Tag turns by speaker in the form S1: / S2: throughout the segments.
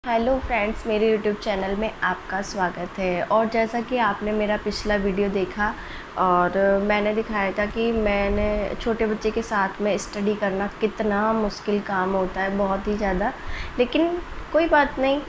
S1: Hello friends, मेरे YouTube channel में आपका स्वागत है। और जैसा कि आपने मेरा पिछला वीडियो देखा और मैंने दिखाया था कि मैंने छोटे बच्चे के साथ में स्टडी करना कितना मुश्किल काम होता है, बहुत ही ज़्यादा। लेकिन कोई बात नहीं,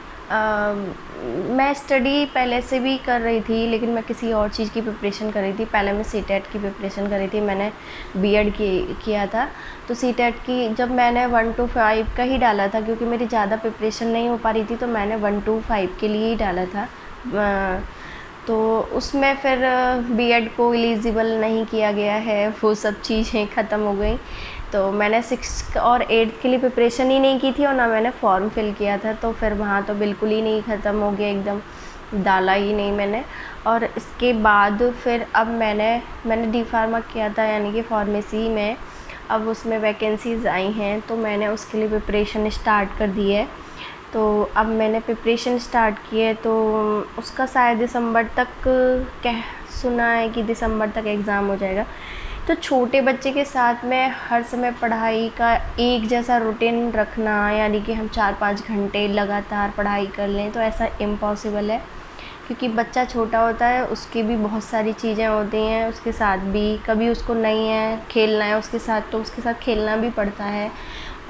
S1: मैं स्टडी पहले से भी कर रही थी, लेकिन मैं किसी और चीज़ की प्रिपरेशन कर रही थी। पहले मैं सीटेट की प्रिपरेशन कर रही थी, मैंने बीएड किया था। तो सीटेट की जब मैंने 1 to 5 का ही डाला था, क्योंकि मेरी ज़्यादा प्रिपरेशन नहीं हो पा रही थी, तो मैंने 1 to 5 के लिए ही डाला था। तो उसमें फिर बीएड को एलिजिबल नहीं किया गया है, वो सब चीज़ें ख़त्म हो गई। तो मैंने 6th और 8th के लिए प्रिपरेशन ही नहीं की थी और ना मैंने फॉर्म फिल किया था। तो फिर वहाँ तो बिल्कुल ही नहीं, ख़त्म हो गया एकदम, डाला ही नहीं मैंने। और इसके बाद फिर अब मैंने डी फार्मा किया था, यानी कि फार्मेसी में। अब उसमें वैकेंसीज़ आई हैं, तो मैंने उसके लिए प्रिपरेशन स्टार्ट कर दी है। तो अब मैंने प्रिपरेशन स्टार्ट की है, तो उसका शायद दिसंबर तक, कह सुना है कि दिसंबर तक एग्ज़ाम हो जाएगा। तो छोटे बच्चे के साथ में हर समय पढ़ाई का एक जैसा रूटीन रखना, यानी कि हम 4-5 घंटे लगातार पढ़ाई कर लें, तो ऐसा इम्पॉसिबल है। क्योंकि बच्चा छोटा होता है, उसकी भी बहुत सारी चीज़ें होती हैं, उसके साथ भी कभी उसको नहीं है खेलना है उसके साथ, तो उसके साथ खेलना भी पड़ता है।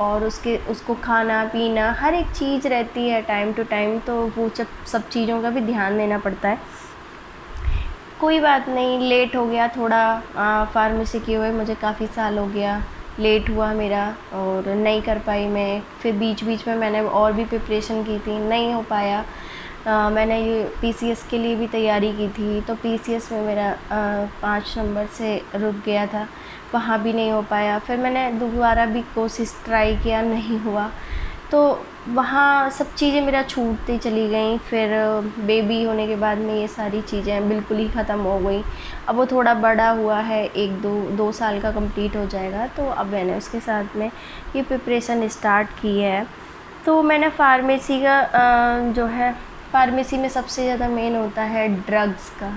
S1: और उसको खाना पीना हर एक चीज़ रहती है टाइम टू टाइम, तो वो सब चीज़ों का भी ध्यान देना पड़ता है। कोई बात नहीं, लेट हो गया थोड़ा, फार्मेसी किए हुए मुझे काफ़ी साल हो गया, लेट हुआ मेरा और नहीं कर पाई मैं। फिर बीच बीच में मैंने और भी प्रिपरेशन की थी, नहीं हो पाया। मैंने ये पीसीएस के लिए भी तैयारी की थी, तो पीसीएस में मेरा 5 नंबर से रुक गया था, वहाँ भी नहीं हो पाया। फिर मैंने दोबारा भी कोशिश ट्राई किया, नहीं हुआ। तो वहाँ सब चीज़ें मेरा छूटती चली गई। फिर बेबी होने के बाद में ये सारी चीज़ें बिल्कुल ही ख़त्म हो गई। अब वो थोड़ा बड़ा हुआ है, 1-2 साल का कंप्लीट हो जाएगा, तो अब मैंने उसके साथ में ये प्रिपरेशन स्टार्ट की है। तो मैंने फार्मेसी का जो है, फार्मेसी में सबसे ज़्यादा मेन होता है ड्रग्स का।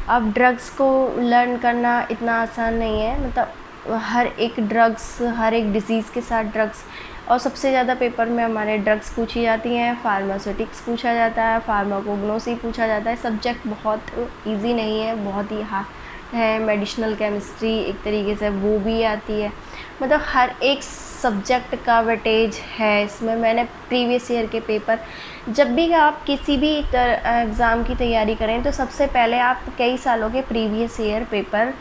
S1: अब ड्रग्स को लर्न करना इतना आसान नहीं है, मतलब हर एक ड्रग्स, हर एक डिसीज़ के साथ ड्रग्स। और सबसे ज़्यादा पेपर में हमारे ड्रग्स पूछी जाती हैं, फार्मास्यूटिक्स पूछा जाता है, फार्माकोग्नोसी पूछा जाता है। सब्जेक्ट बहुत इजी नहीं है, बहुत ही हार्ड है। मेडिसिनल केमिस्ट्री एक तरीके से वो भी आती है, मतलब हर एक सब्जेक्ट का वेटेज है इसमें। मैंने प्रीवियस ईयर के पेपर, जब भी आप किसी भी एग्ज़ाम की तैयारी करें, तो सबसे पहले आप कई सालों के प्रीवियस ईयर पेपर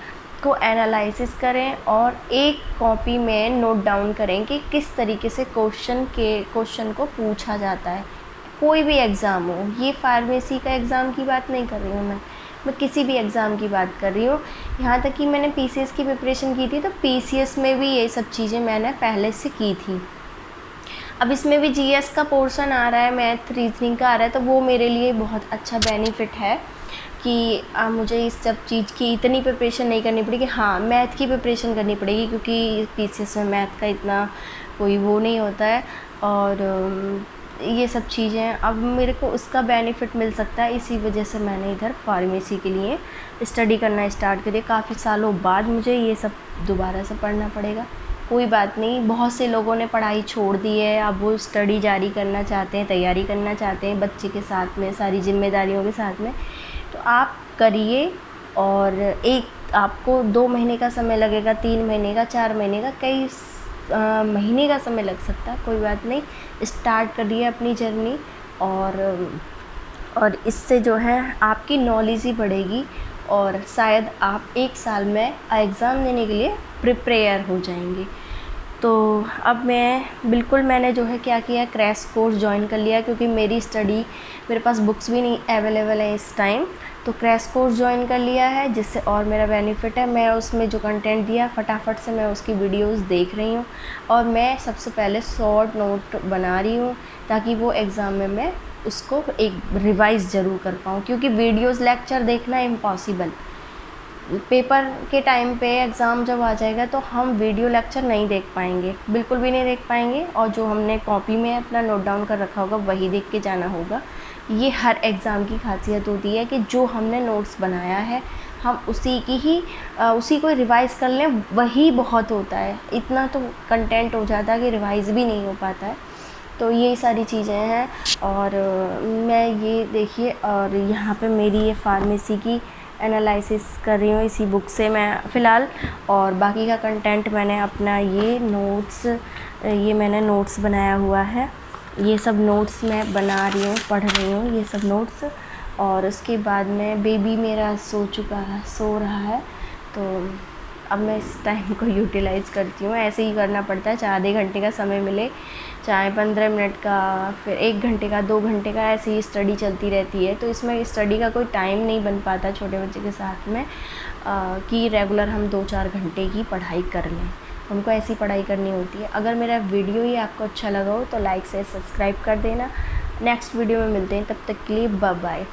S1: को एनालिसिस करें और एक कॉपी में नोट डाउन करें कि किस तरीके से क्वेश्चन को पूछा जाता है। कोई भी एग्ज़ाम हो, ये फार्मेसी का एग्ज़ाम की बात नहीं कर रही हूँ मैं किसी भी एग्ज़ाम की बात कर रही हूँ। यहाँ तक कि मैंने पीसीएस की प्रिपरेशन की थी, तो पीसीएस में भी ये सब चीज़ें मैंने पहले से की थी। अब इसमें भी जीएस का पोर्शन आ रहा है, मैथ रीजनिंग का आ रहा है, तो वो मेरे लिए बहुत अच्छा बेनिफिट है कि मुझे इस सब चीज़ की इतनी प्रिपरेशन नहीं करनी पड़ेगी। हाँ, मैथ की प्रिपरेशन करनी पड़ेगी, क्योंकि पीसीएस में मैथ का इतना कोई वो नहीं होता है। और ये सब चीज़ें अब मेरे को उसका बेनिफिट मिल सकता है, इसी वजह से मैंने इधर फार्मेसी के लिए स्टडी करना स्टार्ट करी। काफ़ी सालों बाद मुझे ये सब दोबारा से पढ़ना पड़ेगा। कोई बात नहीं, बहुत से लोगों ने पढ़ाई छोड़ दी है, अब वो स्टडी जारी करना चाहते हैं, तैयारी करना चाहते हैं बच्चे के साथ में, सारी जिम्मेदारियों के साथ में। तो आप करिए। और एक आपको 2 महीने का समय लगेगा, 3 महीने का, 4 महीने का, कई महीने का समय लग सकता है, कोई बात नहीं। स्टार्ट करिए अपनी जर्नी, और इससे जो है आपकी नॉलेज ही बढ़ेगी और शायद आप 1 साल में एग्ज़ाम देने के लिए प्रिपेयर हो जाएंगे। तो अब मैंने जो है क्या किया, क्रैश कोर्स ज्वाइन कर लिया, क्योंकि मेरी स्टडी, मेरे पास बुक्स भी नहीं अवेलेबल है इस टाइम। तो क्रैश कोर्स ज्वाइन कर लिया है, जिससे और मेरा बेनिफिट है, मैं उसमें जो कंटेंट दिया फटाफट से मैं उसकी वीडियोस देख रही हूँ, और मैं सबसे पहले शॉर्ट नोट बना रही हूँ, ताकि वो एग्ज़ाम में मैं उसको एक रिवाइज़ ज़रूर कर पाऊँ। क्योंकि वीडियोज़ लेक्चर देखना इम्पॉसिबल, पेपर के टाइम पे एग्ज़ाम जब आ जाएगा तो हम वीडियो लेक्चर नहीं देख पाएंगे, बिल्कुल भी नहीं देख पाएंगे, और जो हमने कॉपी में अपना नोट डाउन कर रखा होगा वही देख के जाना होगा। ये हर एग्ज़ाम की खासियत होती है कि जो हमने नोट्स बनाया है हम उसी को रिवाइज़ कर लें, वही बहुत होता है। इतना तो कंटेंट हो जाता है कि रिवाइज़ भी नहीं हो पाता है। तो यही सारी चीज़ें हैं। और मैं ये देखिए, और यहाँ पे मेरी ये फार्मेसी की एनालिसिस कर रही हूँ इसी बुक से मैं फ़िलहाल। और बाकी का कंटेंट मैंने अपना ये मैंने नोट्स बनाया हुआ है। ये सब नोट्स मैं बना रही हूँ, पढ़ रही हूँ ये सब नोट्स। और उसके बाद में बेबी मेरा सो रहा है, तो अब मैं इस टाइम को यूटिलाइज़ करती हूँ। ऐसे ही करना पड़ता है, चाहे आधे घंटे का समय मिले, चाहे 15 मिनट का, फिर 1 घंटे का, 2 घंटे का, ऐसे ही स्टडी चलती रहती है। तो इसमें स्टडी का कोई टाइम नहीं बन पाता छोटे बच्चे के साथ में कि रेगुलर हम 2-4 घंटे की पढ़ाई कर लें। हमको ऐसी पढ़ाई करनी होती है। अगर मेरा वीडियो ही आपको अच्छा लगा हो तो लाइक से सब्सक्राइब कर देना। नेक्स्ट वीडियो में मिलते हैं, तब तक के लिए बाय बाय।